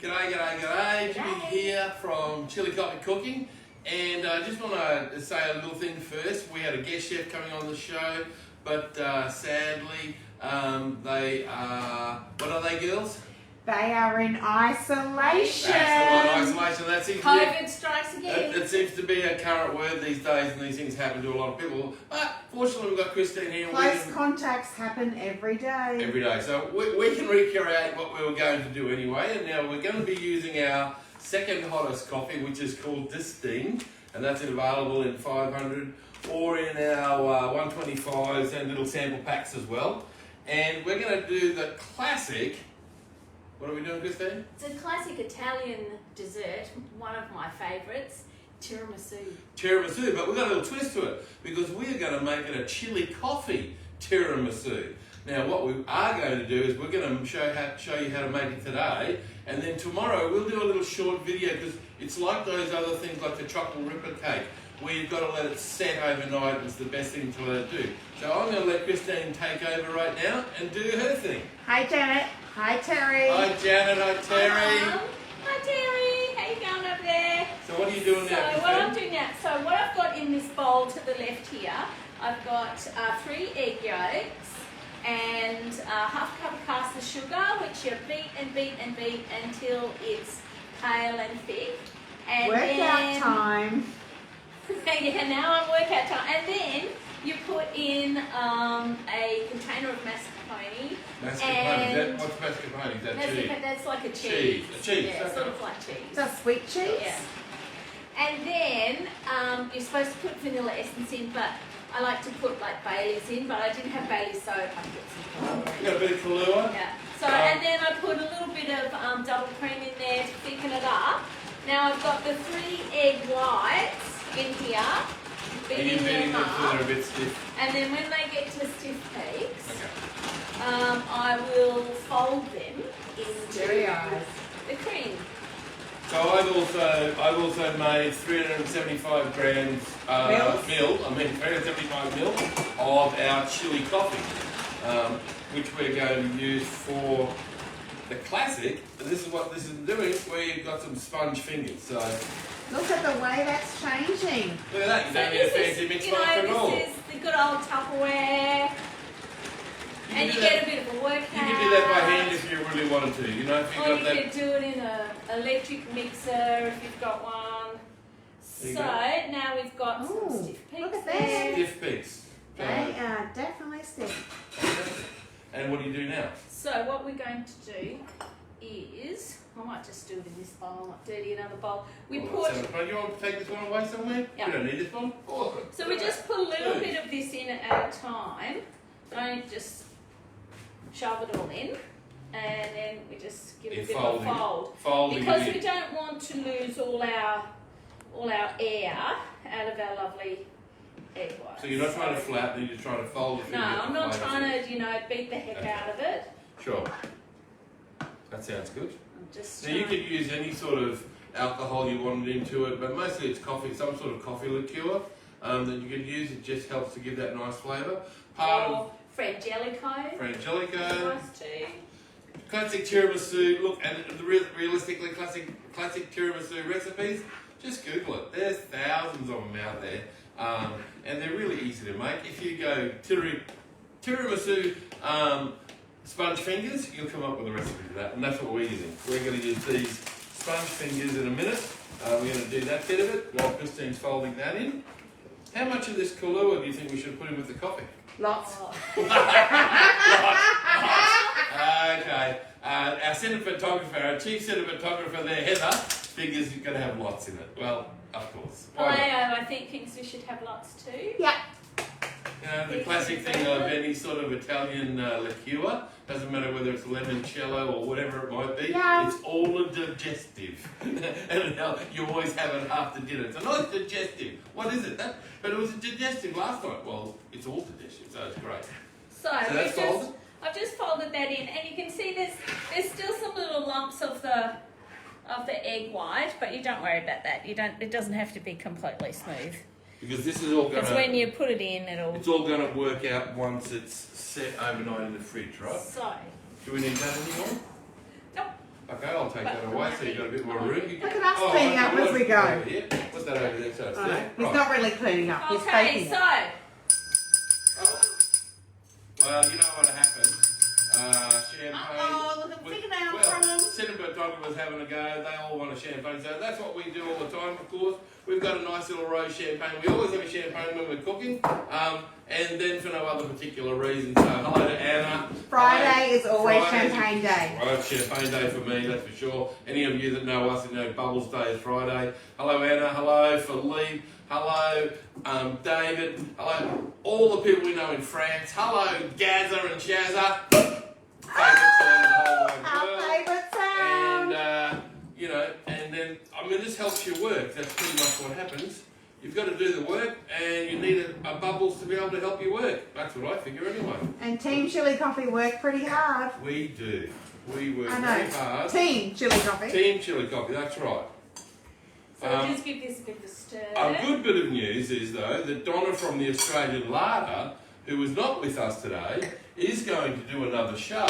G'day. Jimmy here from Chilli Coffee Cooking, and I just want to say a little thing first. We had a guest chef coming on the show, but sadly, they are, what are they, girls? They are in isolation. That's the one, isolation. That seems COVID strikes again. it seems to be a current word these days, and these things happen to a lot of people. But fortunately, we've got Christine here. Close contacts happen every day. Every day. So we can recreate what we were going to do anyway. And now we're going to be using our second hottest coffee, which is called Distinct. And that's available in 500 or in our 125s and little sample packs as well. And we're going to do the classic. What are we doing, Christine? It's a classic Italian dessert, one of my favourites, tiramisu. Tiramisu, but we've got a little twist to it because we're going to make it a chili coffee tiramisu. Now, what we are going to do is we're going to show you how to make it today, and then tomorrow we'll do a little short video because it's like those other things like the chocolate ripper cake where you've got to let it set overnight. It's the best thing to let it do. So I'm going to let Christine take over right now and do her thing. Hi, Janet. Hi, Terry. Hi, Janet. Hi, Terry. Hi, Terry. How you going over there? So what are you doing now, Christine? So what I'm doing now, so what I've got in this bowl to the left here, I've got 3 egg yolks and half a cup of caster sugar, which you beat and beat and beat until it's pale and thick. And Workout time. Yeah, now I'm workout time. And then you put in a container of mascarpone. Mascarpone. What's mascarpone? Is that cheese? That's like a cheese. A cheese. Yeah, sort of like cheese. Is that sweet cheese? Yeah. And then you're supposed to put vanilla essence in, but I like to put like Bailey's in, but I didn't have Bailey's, so I put some Kahlua in. You got a bit of Kahlua? Yeah. So, and then I put a little bit of double cream in there to thicken it up. Now I've got the 3 egg whites in here. Beating them up. So they're a bit stiff. And then when they get to stiff peaks, Okay. I will fold them Very into eyes. the cream. So I've also made 375 grams mil. I mean 375 mil of our chili coffee, which we're going to use for the classic. And this is what this is doing. We've got some sponge fingers. So Look at the way that's changing. look at that. You don't need a fancy mix master at all. This is the good old Tupperware. And you get a bit of a workout. You can do that by hand if you really wanted to. You know, if you've or got you that. could do it in an electric mixer if you've got one. There you So go. now we've got some Ooh, stiff peaks look at there. that. Stiff peaks. They are definitely stiff. And what do you do now? So what we're going to do is, I might just do it in this bowl, not dirty another bowl. We Oh, put, that sounds fun. You want to take this one away somewhere? Yeah. We don't need this one. Oh, so we just put a little bit of this in at a time. Don't just shove it all in. And then we just give it a bit of a fold. Folding Because it we in. don't want to lose all our air out of our lovely egg whites. So you're not trying to flatten, you're just trying to fold it. No, I'm not trying to, beat the heck out of it. Sure. That sounds good. I'm just Now you trying- could use any sort of alcohol you wanted into it, but mostly it's coffee, some sort of coffee liqueur that you could use. It just helps to give that nice flavour. Part of or Frangelico. Frangelico, Nice too. classic tiramisu. Look, and realistically, classic tiramisu recipes. Just Google it. There's thousands of them out there, and they're really easy to make. If you go tiramisu sponge fingers, you'll come up with a recipe for that, and that's what we're using. We're going to use these sponge fingers in a minute. We're going to do that bit of it while Christine's folding that in. How much of this Kahlua do you think we should put in with the coffee? Lots. Oh. Okay. Our cinematographer, our chief cinematographer there, Heather, figures you're going to have lots in it. Well, of course. Why not? I think thinks we should have lots too. Yeah. You know, the classic thing of any sort of Italian liqueur, doesn't matter whether it's limoncello or whatever it might be, Yeah. it's all a digestive. And you always have it after dinner. It's a nice digestive. What is it? But it was a digestive last night. Well, it's all digestive, so it's great. So that's folded? I've just folded that in, and you can see there's still some little lumps of the egg white, but you don't worry about that. It doesn't have to be completely smooth. Because this is all going Because to... when you put it in, It's all going to work out once it's set overnight in the fridge, right? So, Do we need that anymore? nope. Okay, I'll take that away. so you've got a bit more room. Look at us cleaning up as we go. Put that over there so it's Oh, there. he's not really cleaning up. He's Okay, faking so it. Well, you know what happened. Champagne. Uh-oh, look at fingernail problem. Cinnamon Dog was having a go. They all want a champagne. So that's what we do all the time, of course. We've got a nice little rose champagne. We always have a champagne when we're cooking. And then for no other particular reason. So hello to Anna. Friday is always Friday. champagne day. Right, champagne day for me, that's for sure. Any of you that know us and know Bubbles Day is Friday. Hello Anna, hello Philippe, hello David, hello all the people we know in France. Hello Gaza and Shazza. Favourite sound in the whole wide Our world. favourite sound. And, you know, and then, I mean, this helps you work. That's pretty much what happens. You've got to do the work, and you need a Bubbles to be able to help you work. That's what I figure anyway. And Team Chilli Coffee work pretty hard. We do. We work I very know. hard. Team Chilli Coffee. Team Chilli Coffee, that's right. So we'll just give this a bit of a stir. A good bit of news is, though, that Donna from the Australian Larder, who was not with us today, is going to do another show,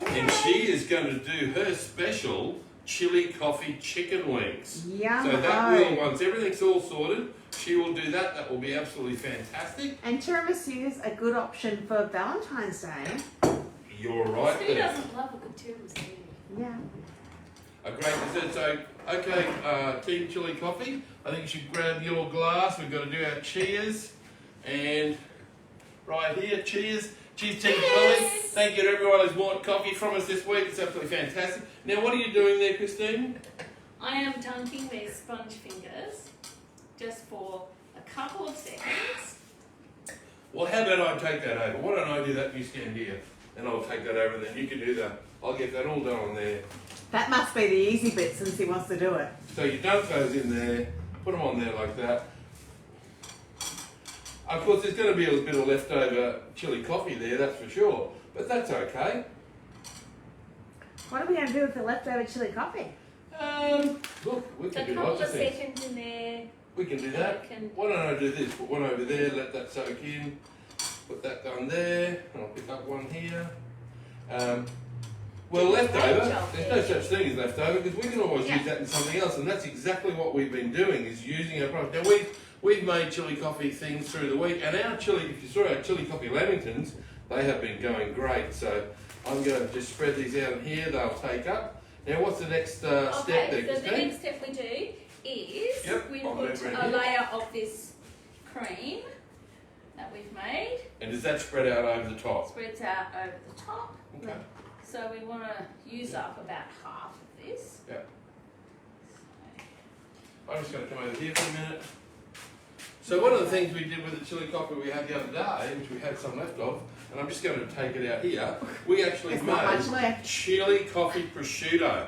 and she is going to do her special Chilli Coffee chicken wings. Yum. So that will, once everything's all sorted, she will do that. That will be absolutely fantastic. And tiramisu is a good option for Valentine's Day. You're right Who there. doesn't love a good tiramisu? Yeah. A great dessert. So, okay, Team Chilli Coffee, I think you should grab your glass. We've got to do our cheers. And right here, cheers. Cheers, Team Chilli. Thank you to everyone who's bought coffee from us this week. It's absolutely fantastic. Now, what are you doing there, Christine? I am dunking these sponge fingers just for a couple of seconds. Well, how about I take that over? Why don't I do that and you stand here? And I'll take that over and then you can do that. I'll get that all done on there. That must be the easy bit since he wants to do it. So you dunk those in there, put them on there like that. Of course, there's going to be a bit of leftover chili coffee there, that's for sure. But that's okay. What are we going to do with the leftover chili coffee? Look, we So can a do couple lots of of things. seconds in there. We can do that. Why don't I do this? Put one over there, let that soak in. Put that down there, and I'll pick up one here. Well, leftover, there's no such thing as leftover because we can always use that in something else, and that's exactly what we've been doing, is using our product. Now, we've made chili coffee things through the week, and our chili, if you saw our chili coffee lamingtons, they have been going great. So I'm going to just spread these out here, they'll take up. Now, what's the next step there, So the Christine? next step we do is we I'll put move around a here. layer of this cream that we've made. And does that spread out over the top? Spreads out over the top. Okay. So we want to use up about half of this. Yeah. I'm just going to come over here for a minute. So one of the things we did with the chili coffee we had the other day, which we had some left of, and I'm just going to take it out here, we actually There's not much made left. chili coffee prosciutto.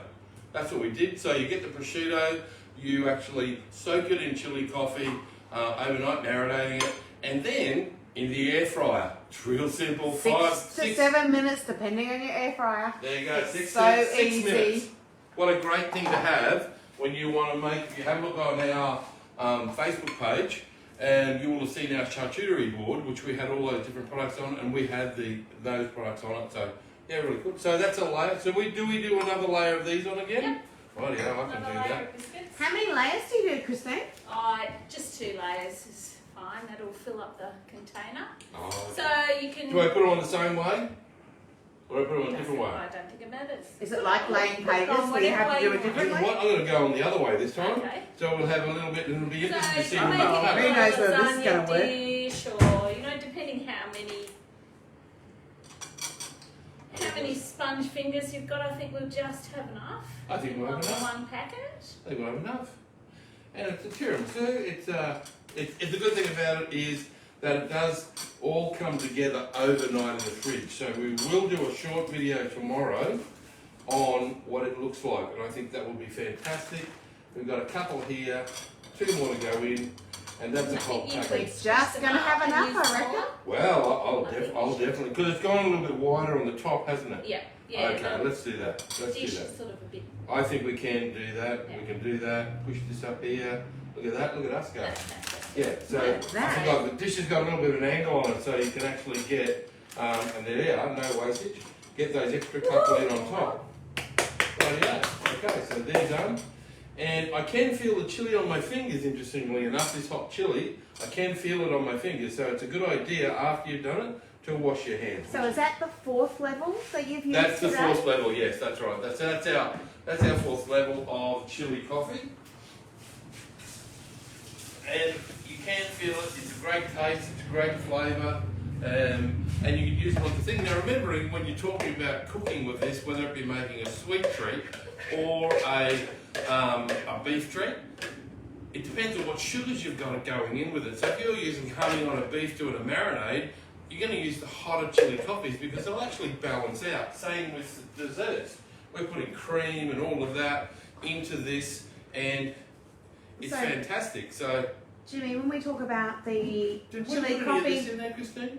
That's what we did. So you get the prosciutto, you actually soak it in chili coffee overnight, marinating it, and then in the air fryer. It's real simple. 6 to 7 minutes, depending on your air fryer. There you go. It's Six so minutes. easy. What a great thing to have when you want to make. If you have a look on our Facebook page, and you will have seen our charcuterie board, which we had all those different products on, and we had those products on it. So yeah, really good. So that's a layer. So we do another layer of these on again? Yep. Right, yeah, I can Another do layer that. of biscuits. How many layers do you do, Christine? Just 2 layers is fine. That'll fill up the container. Oh, So you can. do I put them on the same way? Or do I put them on a I different way? don't think it matters. Is it like laying papers where you have to do it You know differently? what? I'm going to go on the other way this time. Okay. So we'll have a little bit, and it'll be So interesting to see you what make it comes Who in knows a whether this is lasagna gonna work? dish, or depending how many sponge fingers you've got. I think we'll just have enough. I think we'll have enough. One packet. They will have enough. And it's a tiramisu. It's the good thing about it is that it does all come together overnight in the fridge. So we will do a short video tomorrow on what it looks like, and I think that will be fantastic. We've got a couple here, 2 more to go in, and that's a whole packet. It's just going to have enough, I reckon. Well, I'll definitely, because it's gone a little bit wider on the top, hasn't it? Yeah. Okay, let's do that. Let's do Dish that. is sort of a bit. I think we can do that. Yeah. We can do that. Push this up here. Look at that. Look at us go. That's fantastic. Yeah. So Look at I that. forgot the dish has got a little bit of an angle on it, so you can actually get and there you are, no wastage. Get those extra couple in on top. Right, yeah. Okay, so they're done. And I can feel the chili on my fingers, interestingly enough, this hot chili. I can feel it on my fingers, so it's a good idea after you've done it to wash your hands. So is that the 4th level that you've used That's the today? 4th level, yes, that's right. That's our 4th level of chili coffee. And you can feel it, it's a great taste, it's a great flavour, and you can use it on the thing. Now remembering when you're talking about cooking with this, whether it be making a sweet treat or a beef treat, it depends on what sugars you've got going in with it. So if you're using honey on a beef doing a marinade, you're going to use the hotter chili coffees because they'll actually balance out. Same with desserts. We're putting cream and all of that into this, and it's fantastic. So, Jimmy, when we talk about the did we chili put coffee, any of this in there, Christine?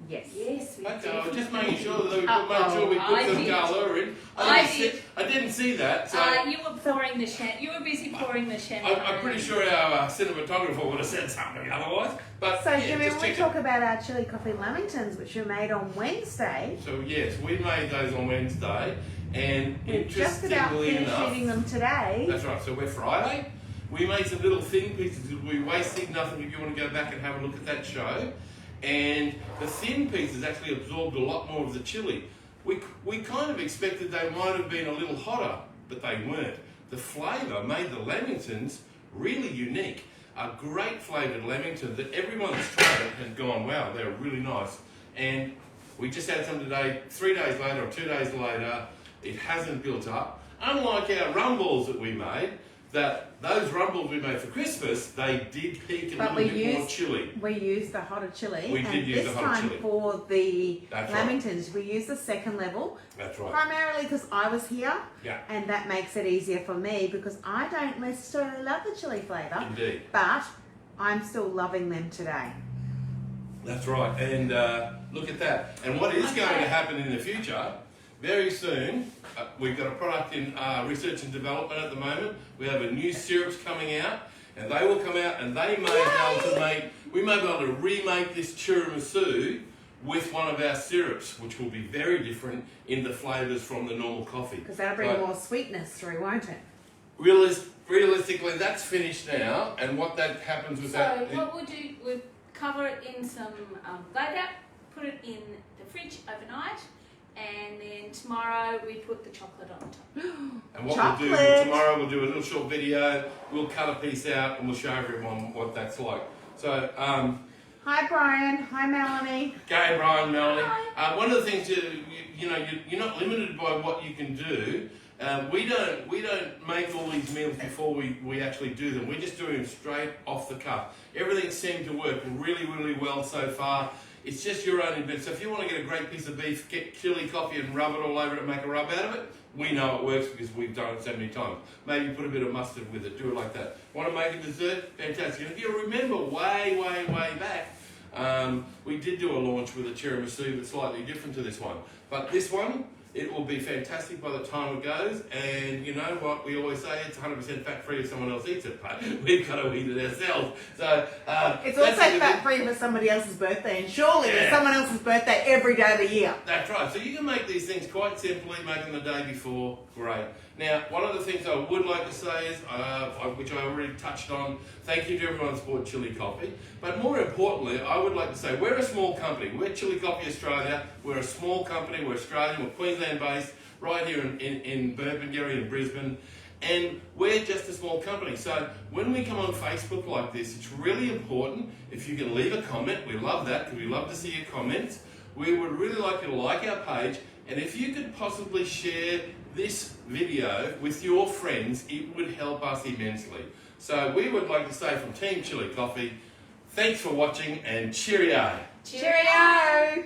yes. Yes, we Okay, I was definitely just making sure that we did. put some did. colour in. I didn't see that. So You were pouring the you were busy pouring the champagne. I'm pretty sure our cinematographer would have said something otherwise. But So, yeah, Jimmy, just when we check talk about our chili coffee lamingtons, which were made on Wednesday, So yes, we made those on Wednesday, and we're just about interestingly finished enough, eating them today. that's right. So we're Friday. We made some little thin pieces. We wasted nothing. If you want to go back and have a look at that show, and the thin pieces actually absorbed a lot more of the chili. We kind of expected they might have been a little hotter, but they weren't. The flavour made the lamingtons really unique. A great flavoured lamington that everyone that's tried it has gone, wow, they're really nice. And we just had some today, 3 days later or 2 days later, it hasn't built up. Unlike our rumbles that we made, those rumbles we made for Christmas, they did peak a But little we bit more chili. We used the hotter chili. We did use this the hotter time chili. for the That's right. lamingtons, we used the 2nd level. That's right. Primarily because I was here, Yeah, and that makes it easier for me because I don't necessarily love the chili flavour, indeed. but I'm still loving them today. That's right. And look at that. And what is going to happen in the future, very soon, we've got a product in research and development at the moment. We have a new syrups coming out, and they will come out, and they we may be able to remake this tiramisu with one of our syrups, which will be very different in the flavours from the normal coffee. Because that'll bring more sweetness through, won't it? Realistically, that's finished now, and what that happens with that... So what we'll do, we'll cover it in some glad wrap, put it in the fridge overnight, and then tomorrow we put the chocolate on top. And what Chocolate. we'll do tomorrow, we'll do a little short video. We'll cut a piece out and we'll show everyone what that's like. So, Hi Brian, hi Melanie. Gay, Brian, Melanie. One of the things you're not limited by what you can do. We don't make all these meals before we actually do them. We're just doing them straight off the cuff. Everything seemed to work really, really well so far. It's just your own invention. So if you want to get a great piece of beef, get chili coffee and rub it all over it and make a rub out of it, we know it works because we've done it so many times. Maybe put a bit of mustard with it, do it like that. Want to make a dessert? Fantastic. And if you remember way back, we did do a launch with a tiramisu that's slightly different to this one. But this one, it will be fantastic by the time it goes, and you know what we always say, it's 100% fat-free if someone else eats it, but we've got to eat it ourselves. So It's also fat-free for somebody else's birthday, and surely it's someone else's birthday every day of the year. That's right. So you can make these things quite simply, make them the day before, great. Now, one of the things I would like to say is, which I already touched on, thank you to everyone who supported Chilli Coffee. But more importantly, I would like to say, we're a small company. We're Chilli Coffee Australia. We're a small company. We're Australian. We're Queensland-based, right here in Burpengary in Brisbane. And we're just a small company. So when we come on Facebook like this, it's really important if you can leave a comment. We love that because we love to see your comments. We would really like you to like our page. And if you could possibly share this video with your friends, it would help us immensely. So we would like to say from Team Chilli Coffee, thanks for watching and cheerio! Cheerio!